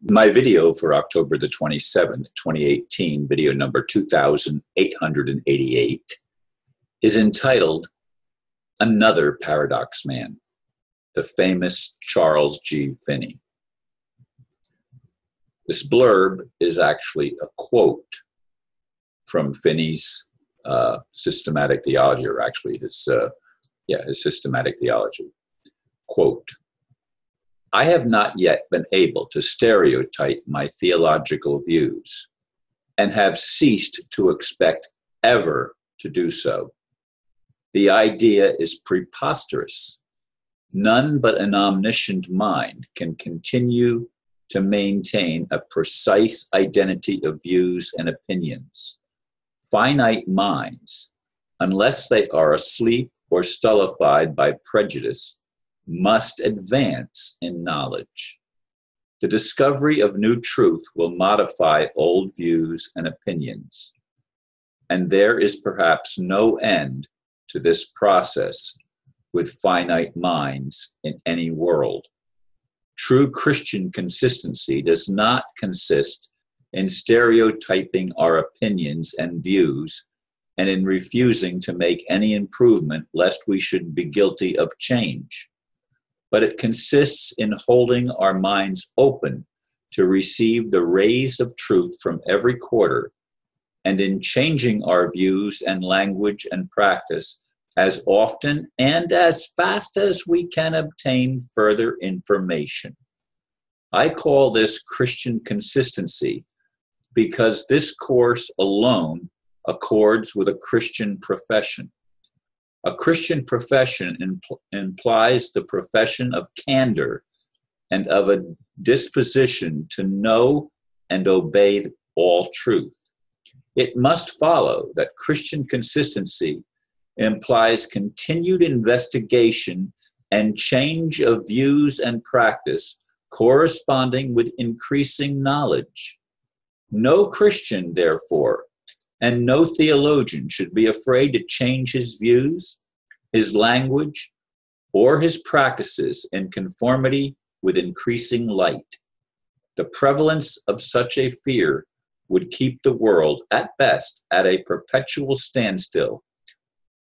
My video for October the 27th, 2018, video number 2888, is entitled Another Paradoxman, the famous Charles G. Finney. This blurb is actually a quote from Finney's systematic theology, or actually his systematic theology. Quote, I have not yet been able to stereotype my theological views and have ceased to expect ever to do so. The idea is preposterous. None but an omniscient mind can continue to maintain a precise identity of views and opinions. Finite minds, unless they are asleep or stultified by prejudice, must advance in knowledge. The discovery of new truth will modify old views and opinions, and there is perhaps no end to this process with finite minds in any world. True Christian consistency does not consist in stereotyping our opinions and views and in refusing to make any improvement lest we should be guilty of change. But it consists in holding our minds open to receive the rays of truth from every quarter, and in changing our views and language and practice as often and as fast as we can obtain further information. I call this Christian consistency because this course alone accords with a Christian profession. A Christian profession implies the profession of candor and of a disposition to know and obey all truth. It must follow that Christian consistency implies continued investigation and change of views and practice corresponding with increasing knowledge. No Christian, therefore, and no theologian should be afraid to change his views, his language, or his practices in conformity with increasing light. The prevalence of such a fear would keep the world, at best, at a perpetual standstill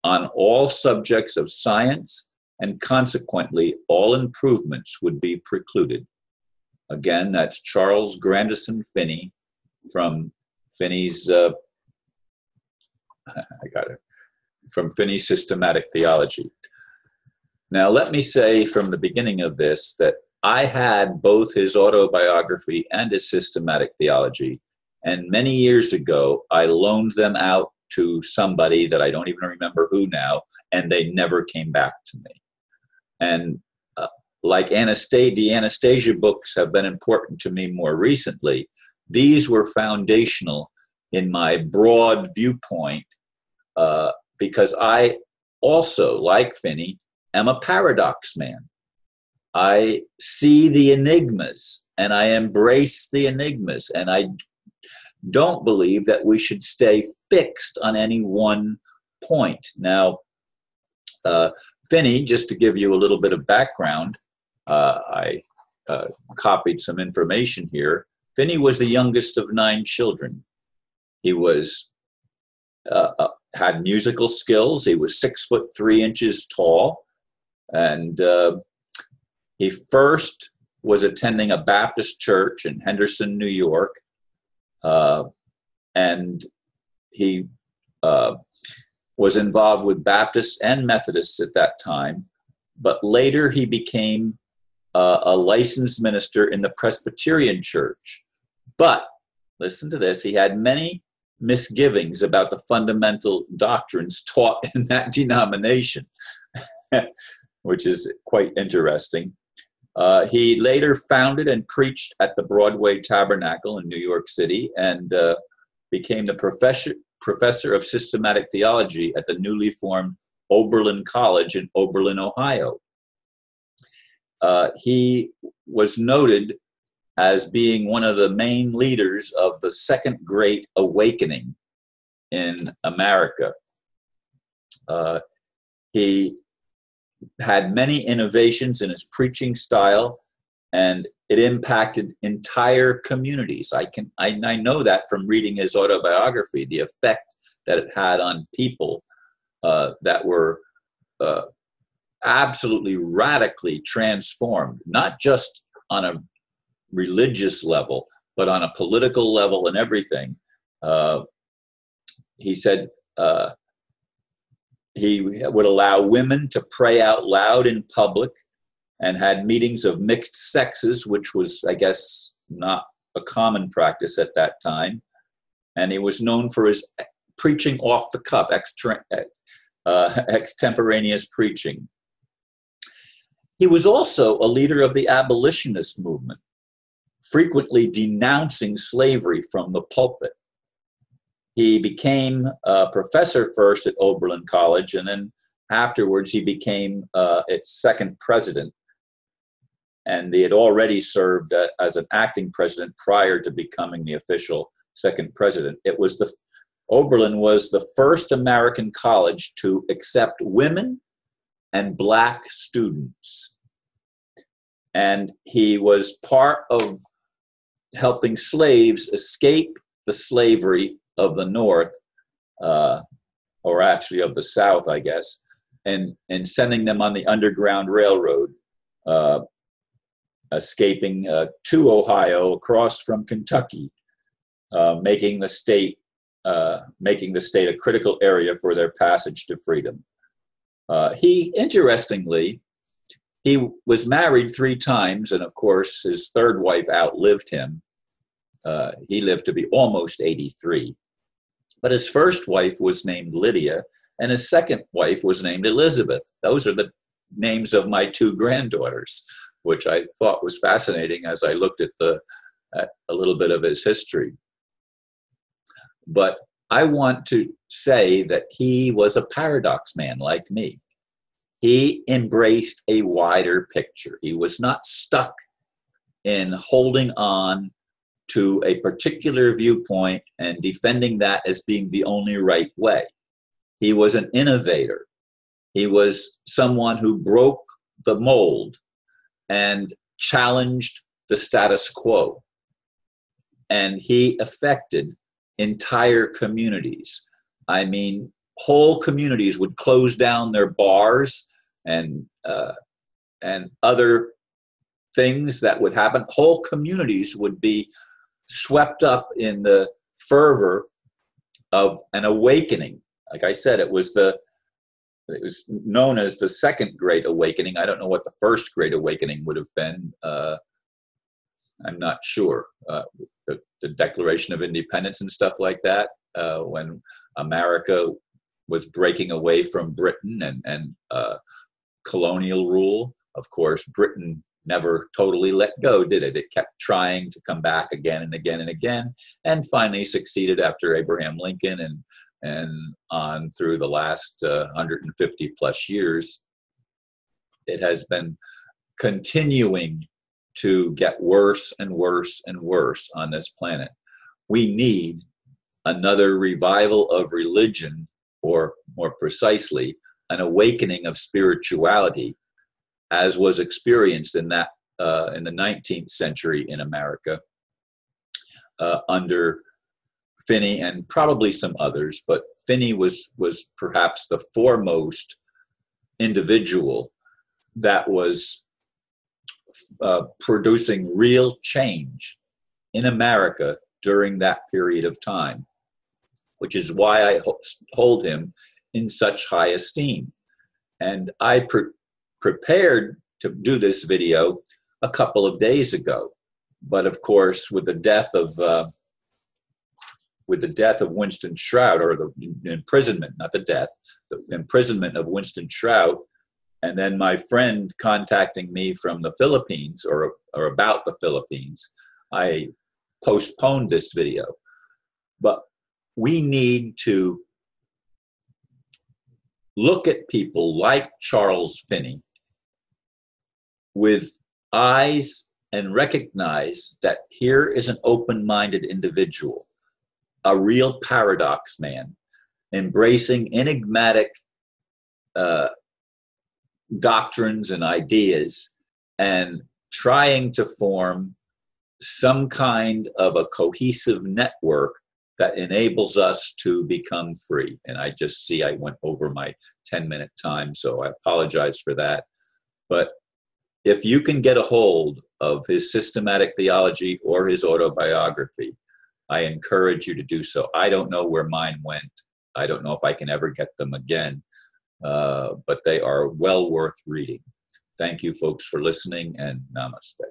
on all subjects of science, and consequently, all improvements would be precluded. Again, that's Charles Grandison Finney from Finney's from Finney's systematic theology. Now, let me say from the beginning of this that I had both his autobiography and his systematic theology, and many years ago, I loaned them out to somebody that I don't even remember who now, and they never came back to me. And like the Anastasia books have been important to me more recently, these were foundational in my broad viewpoint, because I also, like Finney, am a paradox man. I see the enigmas and I embrace the enigmas, and I don't believe that we should stay fixed on any one point. Now, Finney, just to give you a little bit of background, I copied some information here. Finney was the youngest of 9 children. He was had musical skills. He was 6'3" tall, and he first was attending a Baptist church in Henderson, New York, and he was involved with Baptists and Methodists at that time. But later he became a licensed minister in the Presbyterian church. But listen to this: he had many misgivings about the fundamental doctrines taught in that denomination, which is quite interesting. He later founded and preached at the Broadway Tabernacle in New York City, and became the professor of systematic theology at the newly formed Oberlin College in Oberlin, Ohio. He was noted as being one of the main leaders of the Second Great Awakening in America. He had many innovations in his preaching style and it impacted entire communities. I know that from reading his autobiography, the effect that it had on people that were absolutely radically transformed, not just on a religious level, but on a political level and everything. He said he would allow women to pray out loud in public and had meetings of mixed sexes, which was, I guess, not a common practice at that time. And he was known for his preaching off the cuff, extemporaneous preaching. He was also a leader of the abolitionist movement, frequently denouncing slavery from the pulpit. He became a professor first at Oberlin College, and then afterwards he became its second president. And he had already served as an acting president prior to becoming the official second president. Oberlin was the first American college to accept women and Black students. And he was part of helping slaves escape the slavery of the North, or actually of the South, I guess, and sending them on the Underground Railroad, escaping to Ohio across from Kentucky, making the state a critical area for their passage to freedom. Interestingly, he was married 3 times, and of course, his third wife outlived him. He lived to be almost 83. But his first wife was named Lydia, and his second wife was named Elizabeth. Those are the names of my 2 granddaughters, which I thought was fascinating as I looked at a little bit of his history. But I want to say that he was a paradox man like me. He embraced a wider picture. He was not stuck in holding on to a particular viewpoint and defending that as being the only right way. He was an innovator. He was someone who broke the mold and challenged the status quo. And he affected entire communities. I mean, whole communities would close down their bars and other things that would happen. Whole communities would be swept up in the fervor of an awakening. Like I said, it was known as the Second Great Awakening. I don't know what the First Great Awakening would have been. I'm not sure. The Declaration of Independence and stuff like that, when America was breaking away from Britain and colonial rule. Of course, Britain never totally let go, did it? It kept trying to come back again and again and again, and finally succeeded after Abraham Lincoln and on through the last 150 plus years. It has been continuing to get worse and worse and worse on this planet. We need another revival of religion, or more precisely, an awakening of spirituality, as was experienced in the 19th century in America under Finney and probably some others, but Finney was perhaps the foremost individual that was producing real change in America during that period of time, which is why I hold him in such high esteem. And I prepared to do this video a couple of days ago, but of course, with the death of Winston Shrout, or the imprisonment, not the death, the imprisonment of Winston Shrout, and then my friend contacting me from the Philippines, or about the Philippines, I postponed this video. But we need to look at people like Charles Finney with eyes and recognize that here is an open-minded individual, a real paradox man, embracing enigmatic doctrines and ideas and trying to form some kind of a cohesive network that enables us to become free. And I just see I went over my 10-minute time, so I apologize for that. But if you can get a hold of his systematic theology or his autobiography, I encourage you to do so. I don't know where mine went. I don't know if I can ever get them again, but they are well worth reading. Thank you, folks, for listening, and namaste.